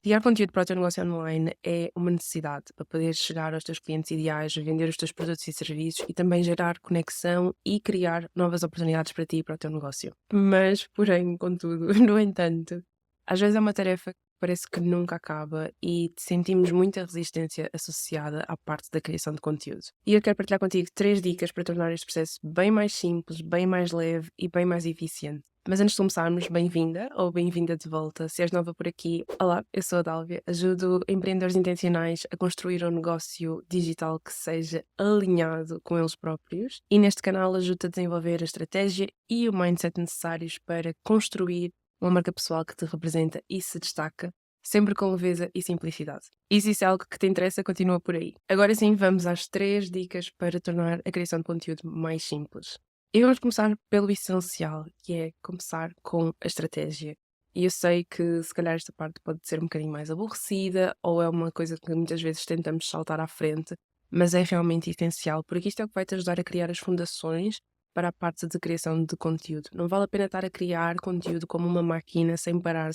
Criar conteúdo para o teu negócio online é uma necessidade para poder chegar aos teus clientes ideais, vender os teus produtos e serviços e também gerar conexão e criar novas oportunidades para ti e para o teu negócio. Mas, porém, contudo, no entanto, às vezes é uma tarefa que parece que nunca acaba e sentimos muita resistência associada à parte da criação de conteúdo. E eu quero partilhar contigo 3 dicas para tornar este processo bem mais simples, bem mais leve e bem mais eficiente. Mas antes de começarmos, bem-vinda ou bem-vinda de volta. Se és nova por aqui, olá, eu sou a Dálvia. Ajudo empreendedores intencionais a construir um negócio digital que seja alinhado com eles próprios. E neste canal ajudo a desenvolver a estratégia e o mindset necessários para construir uma marca pessoal que te representa e se destaca, sempre com leveza e simplicidade. E se isso é algo que te interessa, continua por aí. Agora sim, vamos às 3 dicas para tornar a criação de conteúdo mais simples. E vamos começar pelo essencial, que é começar com a estratégia. E eu sei que se calhar esta parte pode ser um bocadinho mais aborrecida ou é uma coisa que muitas vezes tentamos saltar à frente, mas é realmente essencial, porque isto é o que vai te ajudar a criar as fundações para a parte de criação de conteúdo. Não vale a pena estar a criar conteúdo como uma máquina, sem parar,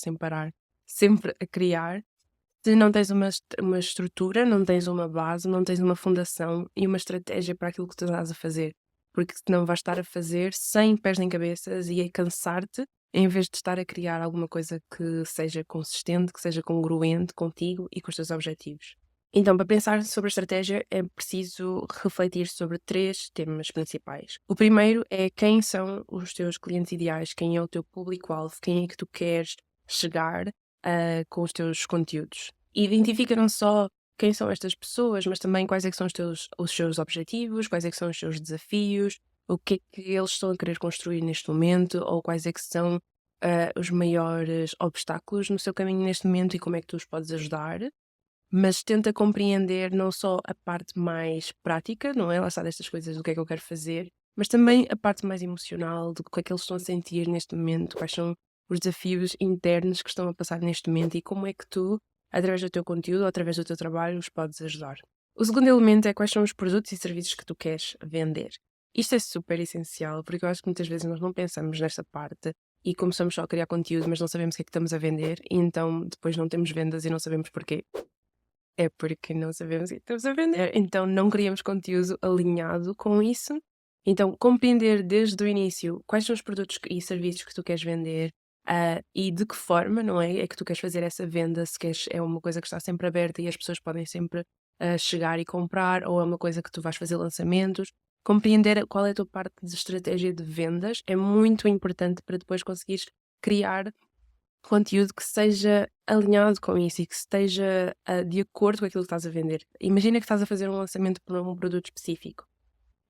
sempre a criar. Se não tens uma estrutura, não tens uma base, não tens uma fundação e uma estratégia para aquilo que tu estás a fazer. Porque senão vais estar a fazer sem pés nem cabeças e a cansar-te, em vez de estar a criar alguma coisa que seja consistente, que seja congruente contigo e com os teus objetivos. Então, para pensar sobre a estratégia, é preciso refletir sobre 3 temas principais. O primeiro é quem são os teus clientes ideais, quem é o teu público-alvo, quem é que tu queres chegar com os teus conteúdos. Identifica não só quem são estas pessoas, mas também quais é que são os seus objetivos, quais é que são os seus desafios, o que é que eles estão a querer construir neste momento, ou quais é que são os maiores obstáculos no seu caminho neste momento e como é que tu os podes ajudar. Mas tenta compreender não só a parte mais prática, não é? Lá está destas coisas do que é que eu quero fazer, mas também a parte mais emocional, do que é que eles estão a sentir neste momento, quais são os desafios internos que estão a passar neste momento e como é que tu, através do teu conteúdo ou através do teu trabalho, os podes ajudar. O segundo elemento é quais são os produtos e serviços que tu queres vender. Isto é super essencial, porque eu acho que muitas vezes nós não pensamos nesta parte e começamos só a criar conteúdo, mas não sabemos o que é que estamos a vender, e então depois não temos vendas e não sabemos porquê. É porque não sabemos o que estamos a vender, então não criamos conteúdo alinhado com isso. Então, compreender desde o início quais são os produtos e serviços que tu queres vender, e de que forma, não é? É que tu queres fazer essa venda, se queres, é uma coisa que está sempre aberta e as pessoas podem sempre chegar e comprar, ou é uma coisa que tu vais fazer lançamentos. Compreender qual é a tua parte de estratégia de vendas é muito importante para depois conseguires criar conteúdo que seja alinhado com isso e que esteja de acordo com aquilo que estás a vender. Imagina que estás a fazer um lançamento para um produto específico.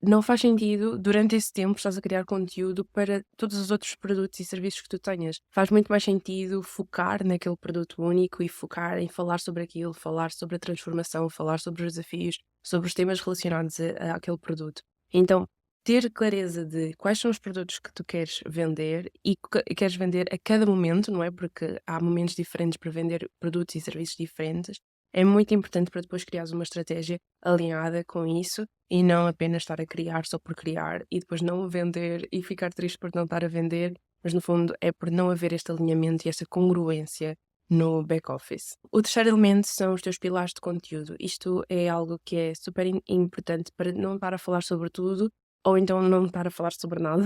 Não faz sentido, durante esse tempo, estás a criar conteúdo para todos os outros produtos e serviços que tu tenhas. Faz muito mais sentido focar naquele produto único e focar em falar sobre aquilo, falar sobre a transformação, falar sobre os desafios, sobre os temas relacionados àquele produto. Então, ter clareza de quais são os produtos que tu queres vender e que queres vender a cada momento, não é? Porque há momentos diferentes para vender produtos e serviços diferentes. É muito importante para depois criares uma estratégia alinhada com isso e não apenas estar a criar só por criar e depois não vender e ficar triste por não estar a vender, mas no fundo é por não haver este alinhamento e esta congruência no back-office. O terceiro elemento são os teus pilares de conteúdo. Isto é algo que é super importante para não estar a falar sobre tudo ou então não estar a falar sobre nada.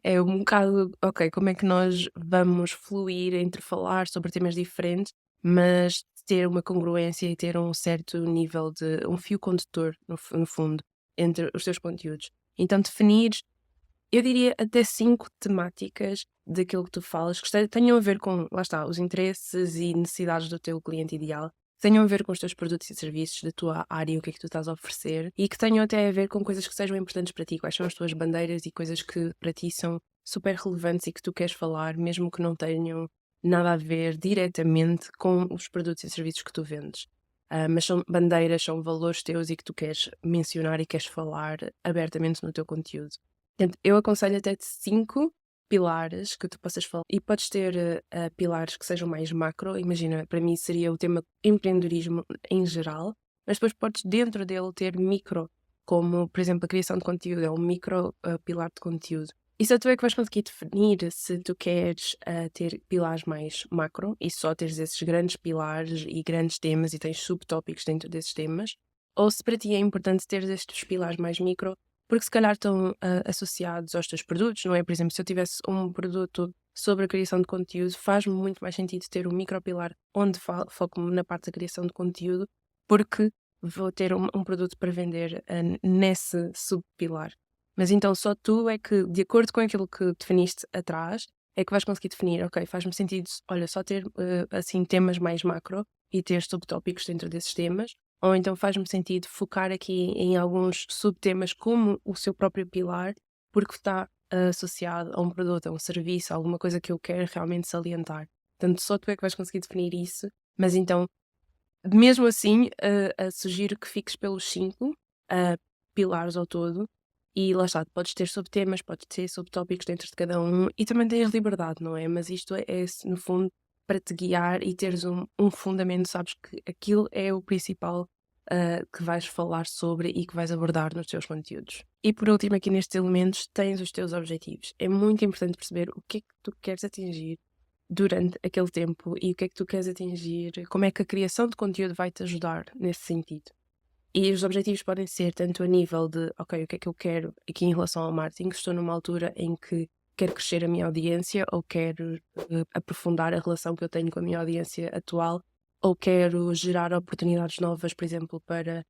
É um bocado, ok, como é que nós vamos fluir entre falar sobre temas diferentes, mas ter uma congruência e ter um certo nível de um fio condutor, no fundo, entre os teus conteúdos. Então, definir, eu diria, até 5 temáticas daquilo que tu falas, que tenham a ver com, lá está, os interesses e necessidades do teu cliente ideal, que tenham a ver com os teus produtos e serviços, da tua área, o que é que tu estás a oferecer, e que tenham até a ver com coisas que sejam importantes para ti, quais são as tuas bandeiras e coisas que para ti são super relevantes e que tu queres falar, mesmo que não tenham nada a ver diretamente com os produtos e serviços que tu vendes. Mas são bandeiras, são valores teus e que tu queres mencionar e queres falar abertamente no teu conteúdo. Portanto, eu aconselho até de 5 pilares que tu possas falar. E podes ter pilares que sejam mais macro. Imagina, para mim seria o tema empreendedorismo em geral, mas depois podes dentro dele ter micro, como por exemplo a criação de conteúdo, é um micro pilar de conteúdo. E só tu é que vais conseguir definir se tu queres ter pilares mais macro e só teres esses grandes pilares e grandes temas e tens subtópicos dentro desses temas, ou se para ti é importante teres estes pilares mais micro, porque se calhar estão associados aos teus produtos, não é? Por exemplo, se eu tivesse um produto sobre a criação de conteúdo, faz-me muito mais sentido ter um micropilar onde foco-me na parte da criação de conteúdo, porque vou ter um produto para vender nesse subpilar. Mas então só tu é que, de acordo com aquilo que definiste atrás, é que vais conseguir definir, ok, faz-me sentido, olha, só ter assim temas mais macro e ter subtópicos dentro desses temas, ou então faz-me sentido focar aqui em alguns subtemas como o seu próprio pilar, porque está associado a um produto, a um serviço, a alguma coisa que eu quero realmente salientar. Portanto, só tu é que vais conseguir definir isso, mas então, mesmo assim, sugiro que fiques pelos 5 pilares ao todo, e lá está, podes ter subtemas, podes ter subtópicos dentro de cada um, e também tens liberdade, não é? Mas isto é no fundo, para te guiar e teres um fundamento, sabes que aquilo é o principal que vais falar sobre e que vais abordar nos teus conteúdos. E por último, aqui nestes elementos, tens os teus objetivos. É muito importante perceber o que é que tu queres atingir durante aquele tempo e o que é que tu queres atingir, como é que a criação de conteúdo vai te ajudar nesse sentido. E os objetivos podem ser tanto a nível de, ok, o que é que eu quero aqui em relação ao marketing, estou numa altura em que quero crescer a minha audiência ou quero aprofundar a relação que eu tenho com a minha audiência atual ou quero gerar oportunidades novas, por exemplo, para,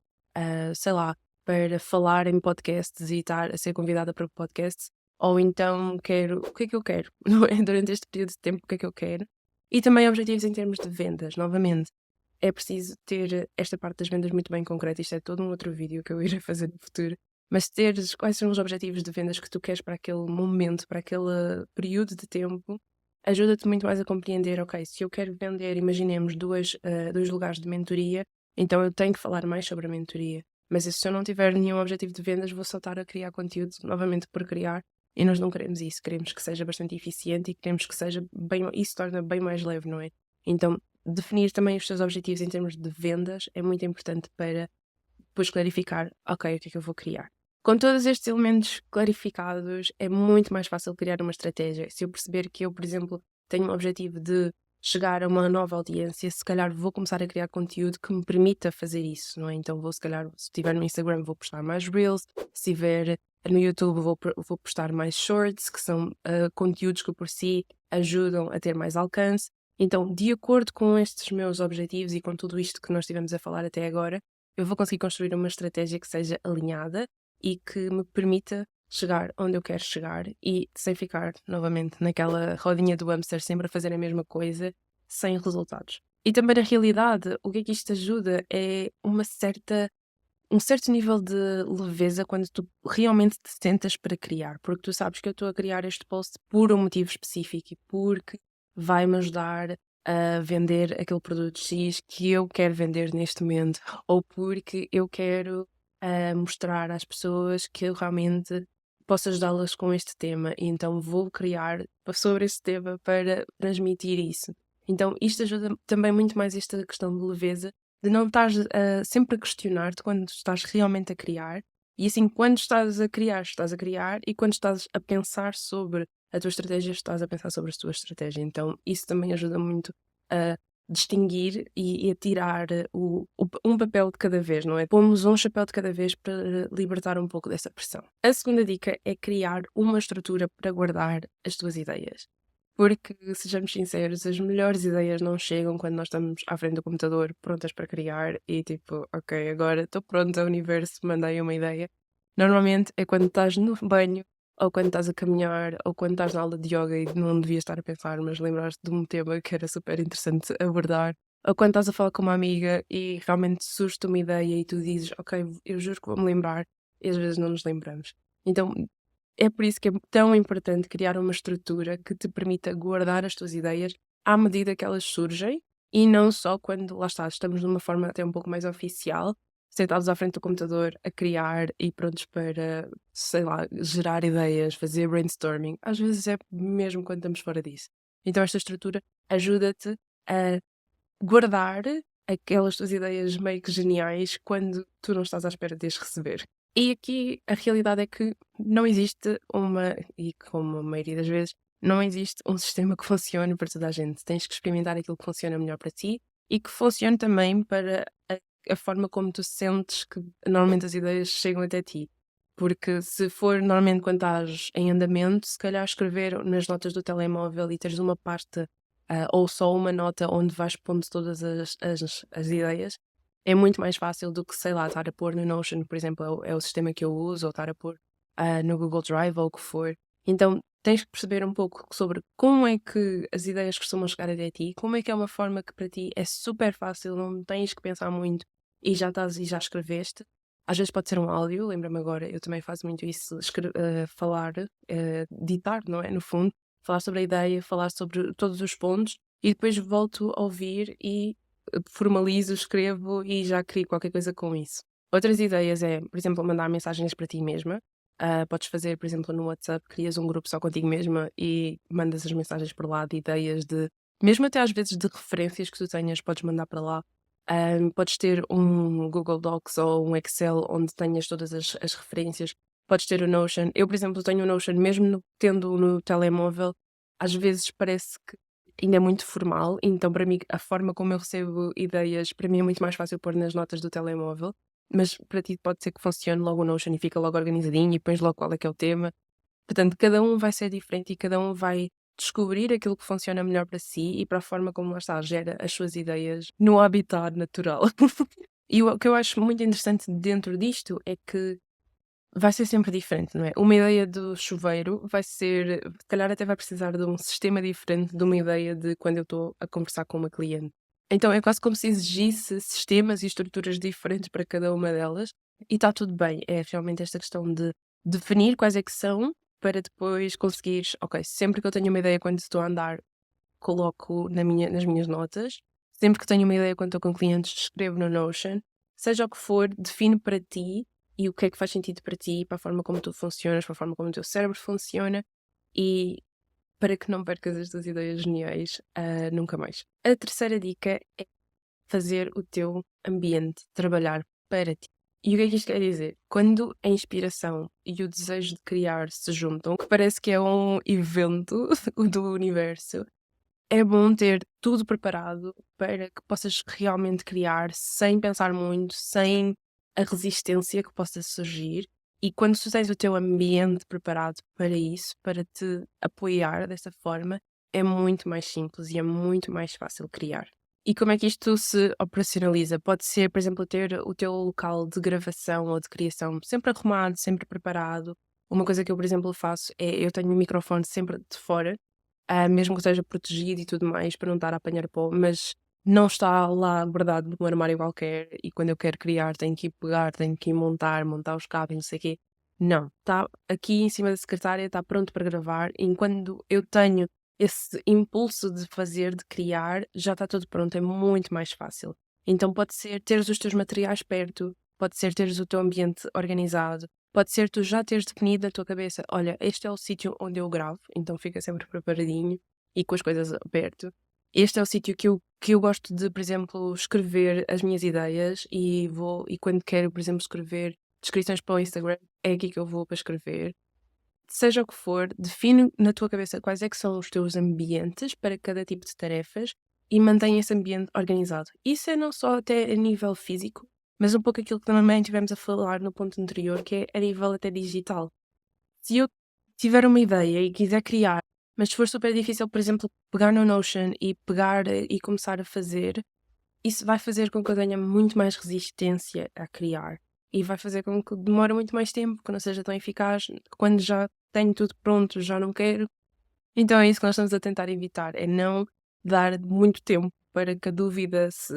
sei lá, para falar em podcasts e estar a ser convidada para podcasts, ou então quero, o que é que eu quero, não é? Durante este período de tempo, o que é que eu quero? E também objetivos em termos de vendas, novamente é preciso ter esta parte das vendas muito bem concreta. Isto é todo um outro vídeo que eu irei fazer no futuro. Mas teres quais são os objetivos de vendas que tu queres para aquele momento, para aquele período de tempo, ajuda-te muito mais a compreender, ok, se eu quero vender, imaginemos, dois lugares de mentoria, então eu tenho que falar mais sobre a mentoria. Mas se eu não tiver nenhum objetivo de vendas, vou só estar a criar conteúdo, novamente por criar, e nós não queremos isso. Queremos que seja bastante eficiente e queremos que seja bem, isso torna bem mais leve, não é? Então, definir também os seus objetivos em termos de vendas é muito importante para depois clarificar, ok, o que é que eu vou criar. Com todos estes elementos clarificados, é muito mais fácil criar uma estratégia. Se eu perceber que eu, por exemplo, tenho um objetivo de chegar a uma nova audiência, se calhar vou começar a criar conteúdo que me permita fazer isso, não é? Então vou, se calhar, se estiver no Instagram, vou postar mais Reels, se estiver no YouTube, vou postar mais Shorts, que são conteúdos que por si ajudam a ter mais alcance. Então, de acordo com estes meus objetivos e com tudo isto que nós estivemos a falar até agora, eu vou conseguir construir uma estratégia que seja alinhada e que me permita chegar onde eu quero chegar e sem ficar novamente naquela rodinha do hamster sempre a fazer a mesma coisa sem resultados. E também na realidade, o que é que isto ajuda é um certo nível de leveza quando tu realmente te sentas para criar, porque tu sabes que eu estou a criar este post por um motivo específico e porque vai-me ajudar a vender aquele produto X que eu quero vender neste momento, ou porque eu quero mostrar às pessoas que eu realmente posso ajudá-las com este tema, e então vou criar sobre esse tema para transmitir isso. Então isto ajuda também muito mais esta questão de leveza, de não estar sempre a questionar-te quando estás realmente a criar, e assim, quando estás a criar, e quando estás a pensar sobre a tua estratégia, estás a pensar sobre a tua estratégia. Então, isso também ajuda muito a distinguir e a tirar um papel de cada vez, não é? Pomos um chapéu de cada vez para libertar um pouco dessa pressão. A segunda dica é criar uma estrutura para guardar as tuas ideias. Porque, sejamos sinceros, as melhores ideias não chegam quando nós estamos à frente do computador, prontas para criar e tipo, ok, agora estou pronta, o universo mandei uma ideia. Normalmente é quando estás no banho, ou quando estás a caminhar, ou quando estás na aula de yoga e não devias estar a pensar, mas lembraste de um tema que era super interessante abordar, ou quando estás a falar com uma amiga e realmente surge-te uma ideia e tu dizes, ok, eu juro que vou-me lembrar, e às vezes não nos lembramos. Então, é por isso que é tão importante criar uma estrutura que te permita guardar as tuas ideias à medida que elas surgem e não só quando, lá está, estamos numa forma até um pouco mais oficial, sentados à frente do computador a criar e prontos para, sei lá, gerar ideias, fazer brainstorming. Às vezes é mesmo quando estamos fora disso. Então esta estrutura ajuda-te a guardar aquelas tuas ideias meio que geniais quando tu não estás à espera de as receber. E aqui a realidade é que não existe e como a maioria das vezes, não existe um sistema que funcione para toda a gente. Tens que experimentar aquilo que funciona melhor para ti e que funcione também para a forma como tu sentes que normalmente as ideias chegam até ti. Porque se for normalmente quando estás em andamento, se calhar escrever nas notas do telemóvel e teres uma parte ou só uma nota onde vais pondo todas as ideias, é muito mais fácil do que, sei lá, estar a pôr no Notion, por exemplo, é o sistema que eu uso, ou estar a pôr no Google Drive ou o que for. Então tens que perceber um pouco sobre como é que as ideias costumam chegar até ti, como é que é uma forma que para ti é super fácil, não tens que pensar muito e já estás e já escreveste. Às vezes pode ser um áudio, lembra-me agora, eu também faço muito isso, falar, ditar, não é? No fundo, falar sobre a ideia, falar sobre todos os pontos e depois volto a ouvir e formalizo, escrevo e já crio qualquer coisa com isso. Outras ideias é, por exemplo, mandar mensagens para ti mesma. Podes fazer, por exemplo, no WhatsApp, crias um grupo só contigo mesma e mandas as mensagens por lá de ideias de, mesmo até às vezes de referências que tu tenhas, podes mandar para lá. Podes ter um Google Docs ou um Excel onde tenhas todas as referências. Podes ter o Notion. Eu, por exemplo, tenho o Notion, mesmo tendo no telemóvel, às vezes parece que ainda é muito formal, então para mim a forma como eu recebo ideias, para mim é muito mais fácil pôr nas notas do telemóvel, mas para ti pode ser que funcione logo o Notion e fica logo organizadinho e pões logo qual é que é o tema. Portanto, cada um vai ser diferente e cada um vai descobrir aquilo que funciona melhor para si e para a forma como lá está, gera as suas ideias no habitat natural. E o que eu acho muito interessante dentro disto é que vai ser sempre diferente, não é? Uma ideia do chuveiro vai ser, se calhar até vai precisar de um sistema diferente de uma ideia de quando eu estou a conversar com uma cliente. Então é quase como se exigisse sistemas e estruturas diferentes para cada uma delas e está tudo bem. É realmente esta questão de definir quais é que são para depois conseguires, ok, sempre que eu tenho uma ideia quando estou a andar, coloco nas minhas notas. Sempre que tenho uma ideia quando estou com clientes, escrevo no Notion. Seja o que for, define para ti e o que é que faz sentido para ti, para a forma como tu funcionas, para a forma como o teu cérebro funciona e para que não percas as tuas ideias geniais nunca mais. A terceira dica é fazer o teu ambiente trabalhar para ti. E o que é que isto quer dizer? Quando a inspiração e o desejo de criar se juntam, que parece que é um evento do universo, é bom ter tudo preparado para que possas realmente criar sem pensar muito, sem a resistência que possa surgir. E quando tu tens o teu ambiente preparado para isso, para te apoiar dessa forma, é muito mais simples e é muito mais fácil criar. E como é que isto se operacionaliza? Pode ser, por exemplo, ter o teu local de gravação ou de criação sempre arrumado, sempre preparado. Uma coisa que eu, por exemplo, faço é eu tenho o microfone sempre de fora, mesmo que esteja protegido e tudo mais, para não estar a apanhar pó, mas não está lá guardado num armário qualquer e quando eu quero criar tenho que ir pegar, tenho que ir montar os cabos, não sei o quê. Não, está aqui em cima da secretária, está pronto para gravar. E quando eu tenho esse impulso de fazer, de criar, já está tudo pronto, é muito mais fácil. Então pode ser teres os teus materiais perto, pode ser teres o teu ambiente organizado, pode ser tu já teres definido na tua cabeça, olha, este é o sítio onde eu gravo, então fica sempre preparadinho e com as coisas perto. Este é o sítio que eu gosto de, por exemplo, escrever as minhas ideias e quando quero, por exemplo, escrever descrições para o Instagram, é aqui que eu vou para escrever. Seja o que for, define na tua cabeça quais é que são os teus ambientes para cada tipo de tarefas e mantém esse ambiente organizado. Isso é não só até a nível físico, mas um pouco aquilo que também tivemos a falar no ponto anterior, que é a nível até digital. Se eu tiver uma ideia e quiser criar, mas se for super difícil, por exemplo, pegar no Notion e pegar e começar a fazer, isso vai fazer com que eu tenha muito mais resistência a criar. E vai fazer com que demore muito mais tempo, que não seja tão eficaz. Quando já tenho tudo pronto, já não quero. Então é isso que nós estamos a tentar evitar, é não dar muito tempo para que a dúvida se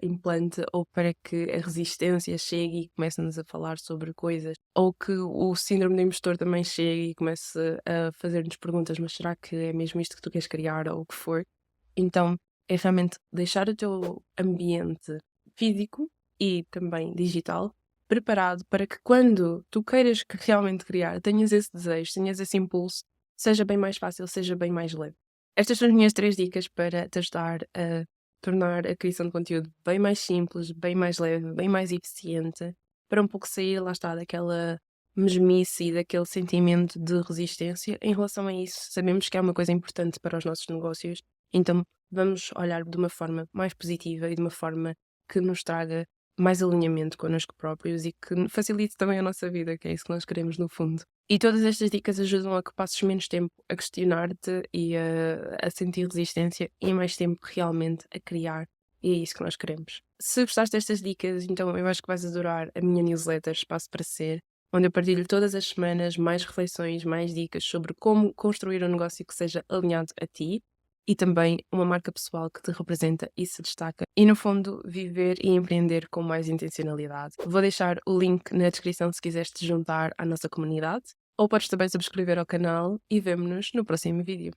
implante ou para que a resistência chegue e comece-nos a falar sobre coisas, ou que o síndrome do impostor também chegue e comece a fazer-nos perguntas, mas será que é mesmo isto que tu queres criar ou o que for? Então é realmente deixar o teu ambiente físico e também digital preparado para que quando tu queiras realmente criar, tenhas esse desejo, tenhas esse impulso, seja bem mais fácil, seja bem mais leve. Estas são as minhas 3 dicas para te ajudar a tornar a criação de conteúdo bem mais simples, bem mais leve, bem mais eficiente, para um pouco sair, lá está, daquela mesmice e daquele sentimento de resistência em relação a isso. Sabemos que é uma coisa importante para os nossos negócios, então vamos olhar de uma forma mais positiva e de uma forma que nos traga mais alinhamento connosco próprios e que facilite também a nossa vida, que é isso que nós queremos no fundo. E todas estas dicas ajudam a que passes menos tempo a questionar-te e a sentir resistência e mais tempo realmente a criar. E é isso que nós queremos. Se gostaste destas dicas, então eu acho que vais adorar a minha newsletter Espaço para Ser, onde eu partilho todas as semanas mais reflexões, mais dicas sobre como construir um negócio que seja alinhado a ti e também uma marca pessoal que te representa e se destaca. E no fundo, viver e empreender com mais intencionalidade. Vou deixar o link na descrição se quiseres te juntar à nossa comunidade, ou podes também subscrever ao canal e vemo-nos no próximo vídeo.